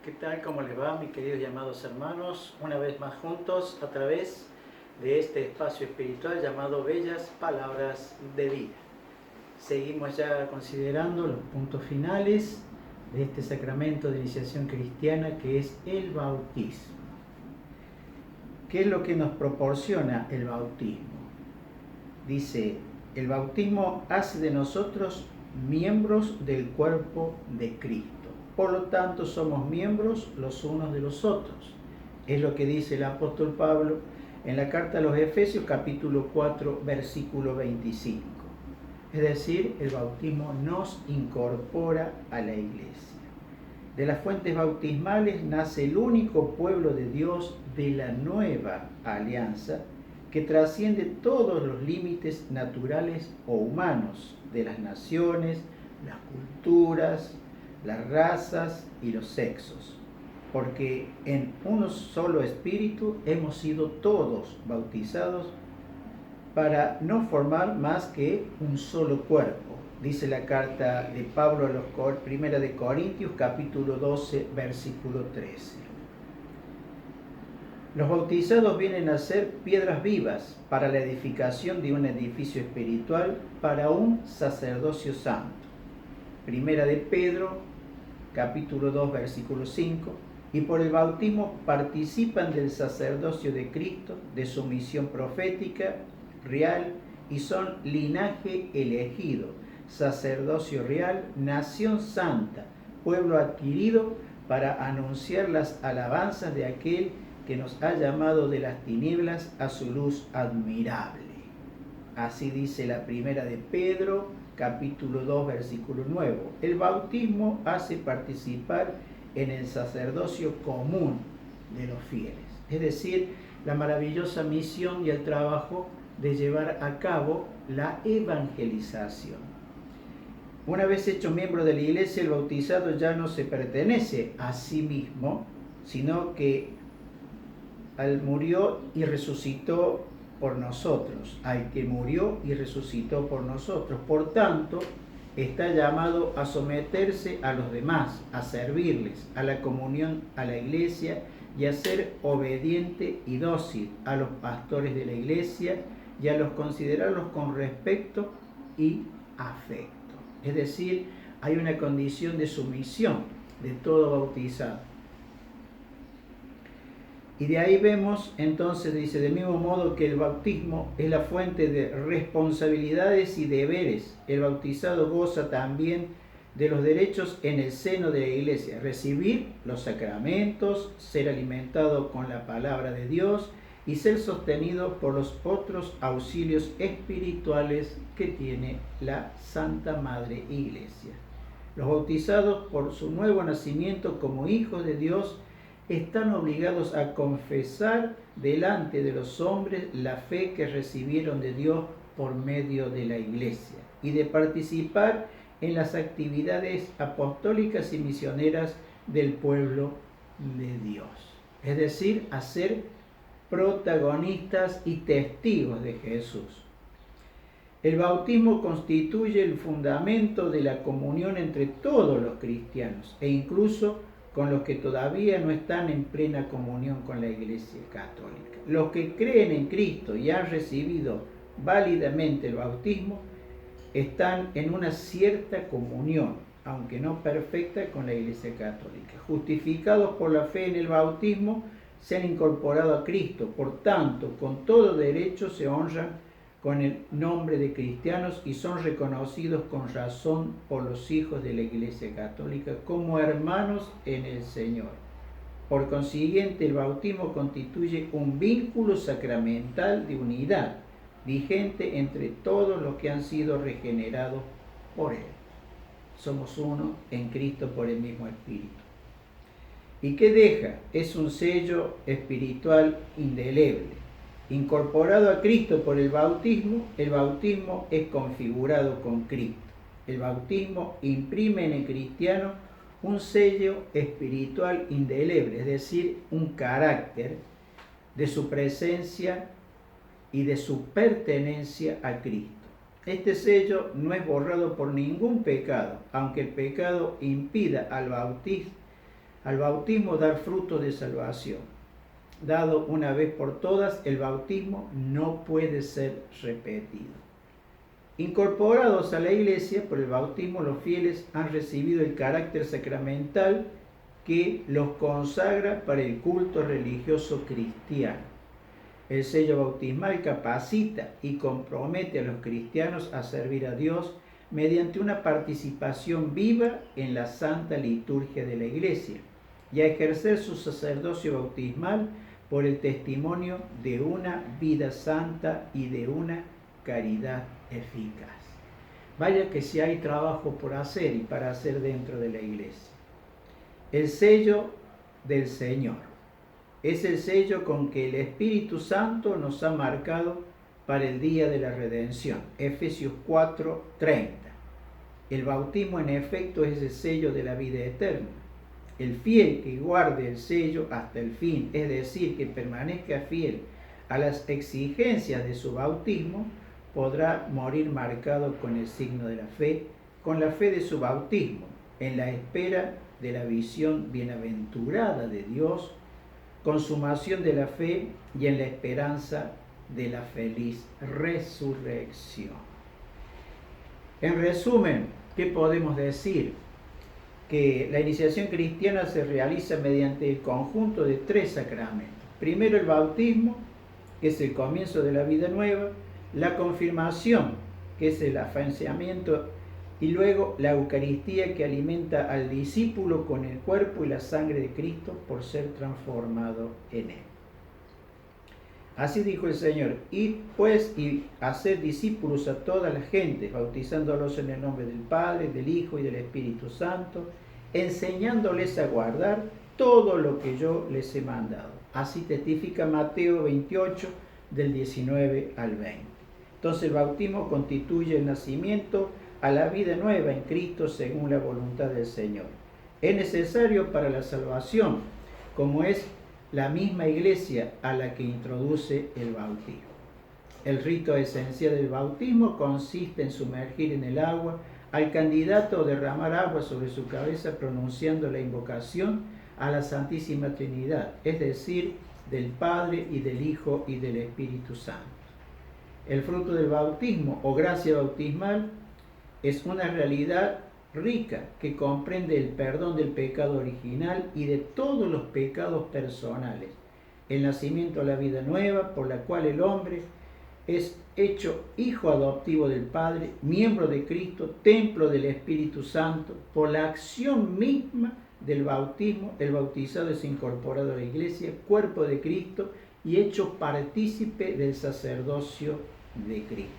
¿Qué tal? ¿Cómo les va, mis queridos y amados hermanos? Una vez más juntos a través de este espacio espiritual llamado Bellas Palabras de Vida. Seguimos ya considerando los puntos finales de este sacramento de iniciación cristiana que es el bautismo. ¿Qué es lo que nos proporciona el bautismo? Dice, el bautismo hace de nosotros miembros del cuerpo de Cristo. Por lo tanto, somos miembros los unos de los otros. Es lo que dice el apóstol Pablo en la carta a los Efesios, capítulo 4, versículo 25. Es decir, el bautismo nos incorpora a la iglesia. De las fuentes bautismales nace el único pueblo de Dios de la nueva alianza que trasciende todos los límites naturales o humanos de las naciones, las culturas, las razas y los sexos, porque en un solo espíritu hemos sido todos bautizados para no formar más que un solo cuerpo, dice la carta de Pablo a los 1 de Corintios, capítulo 12, versículo 13. Los bautizados vienen a ser piedras vivas para la edificación de un edificio espiritual para un sacerdocio santo. Primera de Pedro, capítulo 2, versículo 5, y por el bautismo participan del sacerdocio de Cristo, de su misión profética real, y son linaje elegido, sacerdocio real, nación santa, pueblo adquirido para anunciar las alabanzas de aquel que nos ha llamado de las tinieblas a su luz admirable. Así dice la primera de Pedro, capítulo 2, versículo 9. El bautismo hace participar en el sacerdocio común de los fieles, es decir, la maravillosa misión y el trabajo de llevar a cabo la evangelización. Una vez hecho miembro de la iglesia, el bautizado ya no se pertenece a sí mismo, sino que murió y resucitó por nosotros, al que murió y resucitó por nosotros. Por tanto, está llamado a someterse a los demás, a servirles, a la comunión, a la iglesia, y a ser obediente y dócil a los pastores de la iglesia y a los considerarlos con respeto y afecto. Es decir, hay una condición de sumisión de todo bautizado. Y de ahí vemos, entonces, dice, del mismo modo que el bautismo es la fuente de responsabilidades y deberes, el bautizado goza también de los derechos en el seno de la iglesia, recibir los sacramentos, ser alimentado con la palabra de Dios y ser sostenido por los otros auxilios espirituales que tiene la Santa Madre Iglesia. Los bautizados, por su nuevo nacimiento como hijos de Dios, están obligados a confesar delante de los hombres la fe que recibieron de Dios por medio de la iglesia y de participar en las actividades apostólicas y misioneras del pueblo de Dios. Es decir, a ser protagonistas y testigos de Jesús. El bautismo constituye el fundamento de la comunión entre todos los cristianos e incluso con los que todavía no están en plena comunión con la Iglesia Católica. Los que creen en Cristo y han recibido válidamente el bautismo están en una cierta comunión, aunque no perfecta, con la Iglesia Católica. Justificados por la fe en el bautismo, se han incorporado a Cristo. Por tanto, con todo derecho se honran con el nombre de cristianos y son reconocidos con razón por los hijos de la Iglesia Católica como hermanos en el Señor. Por consiguiente, el bautismo constituye un vínculo sacramental de unidad, vigente entre todos los que han sido regenerados por Él. Somos uno en Cristo por el mismo Espíritu. ¿Y qué deja? Es un sello espiritual indeleble. Incorporado a Cristo por el bautismo es configurado con Cristo. El bautismo imprime en el cristiano un sello espiritual indeleble, es decir, un carácter de su presencia y de su pertenencia a Cristo. Este sello no es borrado por ningún pecado, aunque el pecado impida al bautista al bautismo dar fruto de salvación. Dado una vez por todas, el bautismo no puede ser repetido. Incorporados a la Iglesia por el bautismo, los fieles han recibido el carácter sacramental que los consagra para el culto religioso cristiano. El sello bautismal capacita y compromete a los cristianos a servir a Dios mediante una participación viva en la santa liturgia de la Iglesia y a ejercer su sacerdocio bautismal por el testimonio de una vida santa y de una caridad eficaz. Vaya que si hay trabajo por hacer y para hacer dentro de la Iglesia. El sello del Señor es el sello con que el Espíritu Santo nos ha marcado para el día de la redención. Efesios 4:30. El bautismo en efecto es el sello de la vida eterna. El fiel que guarde el sello hasta el fin, es decir, que permanezca fiel a las exigencias de su bautismo, podrá morir marcado con el signo de la fe, con la fe de su bautismo, en la espera de la visión bienaventurada de Dios, consumación de la fe y en la esperanza de la feliz resurrección. En resumen, ¿qué podemos decir? Que la iniciación cristiana se realiza mediante el conjunto de 3 sacramentos. Primero el bautismo, que es el comienzo de la vida nueva, la confirmación, que es el afianzamiento, y luego la Eucaristía, que alimenta al discípulo con el cuerpo y la sangre de Cristo por ser transformado en él. Así dijo el Señor: id pues y haced discípulos a toda la gente, bautizándolos en el nombre del Padre, del Hijo y del Espíritu Santo, enseñándoles a guardar todo lo que yo les he mandado. Así testifica Mateo 28, del 19 al 20. Entonces el bautismo constituye el nacimiento a la vida nueva en Cristo según la voluntad del Señor. Es necesario para la salvación, como es la misma Iglesia a la que introduce el bautismo. El rito esencial del bautismo consiste en sumergir en el agua al candidato o derramar agua sobre su cabeza pronunciando la invocación a la Santísima Trinidad, es decir, del Padre y del Hijo y del Espíritu Santo. El fruto del bautismo o gracia bautismal es una realidad rica que comprende el perdón del pecado original y de todos los pecados personales, el nacimiento a la vida nueva por la cual el hombre es hecho hijo adoptivo del Padre, miembro de Cristo, templo del Espíritu Santo. Por la acción misma del bautismo, el bautizado es incorporado a la Iglesia, cuerpo de Cristo, y hecho partícipe del sacerdocio de Cristo.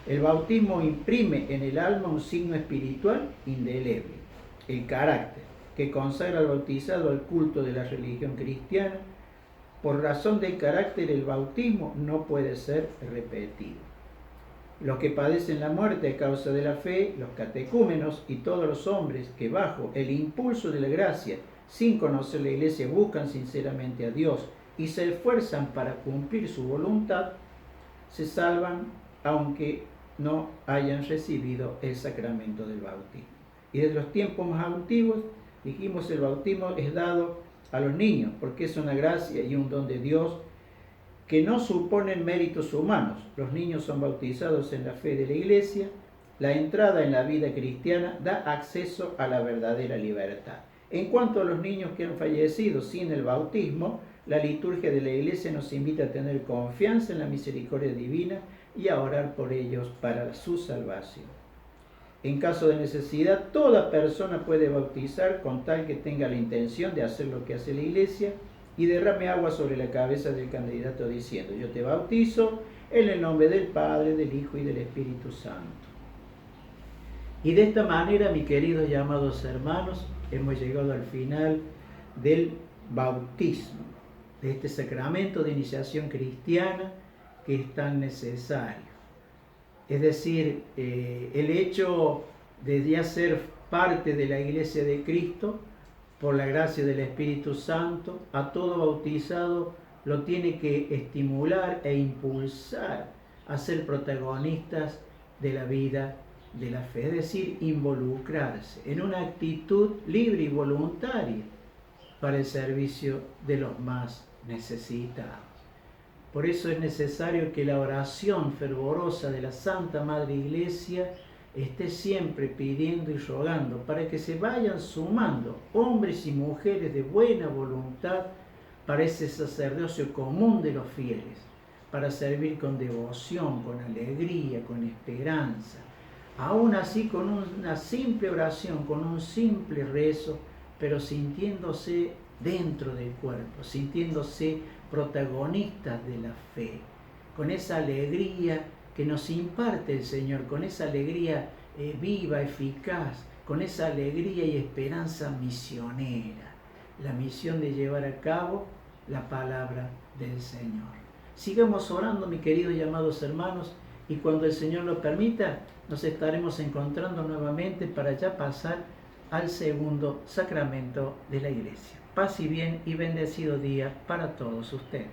El bautismo imprime en el alma un signo espiritual indeleble, el carácter, que consagra al bautizado al culto de la religión cristiana. Por razón del carácter, el bautismo no puede ser repetido. Los que padecen la muerte a causa de la fe, los catecúmenos y todos los hombres que bajo el impulso de la gracia, sin conocer la Iglesia, buscan sinceramente a Dios y se esfuerzan para cumplir su voluntad, se salvan aunque no hayan recibido el sacramento del bautismo. Y desde los tiempos más antiguos, dijimos, el bautismo es dado a los niños, porque es una gracia y un don de Dios que no suponen méritos humanos. Los niños son bautizados en la fe de la Iglesia. La entrada en la vida cristiana da acceso a la verdadera libertad. En cuanto a los niños que han fallecido sin el bautismo, la liturgia de la Iglesia nos invita a tener confianza en la misericordia divina y a orar por ellos para su salvación. En caso de necesidad, toda persona puede bautizar con tal que tenga la intención de hacer lo que hace la Iglesia y derrame agua sobre la cabeza del candidato diciendo: yo te bautizo en el nombre del Padre, del Hijo y del Espíritu Santo. Y de esta manera, mis queridos y amados hermanos, hemos llegado al final del bautismo, de este sacramento de iniciación cristiana que es tan necesario. Es decir, el hecho de ya ser parte de la Iglesia de Cristo, por la gracia del Espíritu Santo, a todo bautizado lo tiene que estimular e impulsar a ser protagonistas de la vida de la fe, es decir, involucrarse en una actitud libre y voluntaria para el servicio de los más necesitados. Por eso es necesario que la oración fervorosa de la Santa Madre Iglesia esté siempre pidiendo y rogando para que se vayan sumando hombres y mujeres de buena voluntad para ese sacerdocio común de los fieles, para servir con devoción, con alegría, con esperanza, aún así con una simple oración, con un simple rezo, pero sintiéndose dentro del cuerpo, sintiéndose protagonistas de la fe, con esa alegría que nos imparte el Señor, con esa alegría viva, eficaz, con esa alegría y esperanza misionera, la misión de llevar a cabo la palabra del Señor. Sigamos orando, mis queridos y amados hermanos, y cuando el Señor lo permita, nos estaremos encontrando nuevamente para ya pasar al segundo sacramento de la Iglesia. Paz y bien y bendecido día para todos ustedes.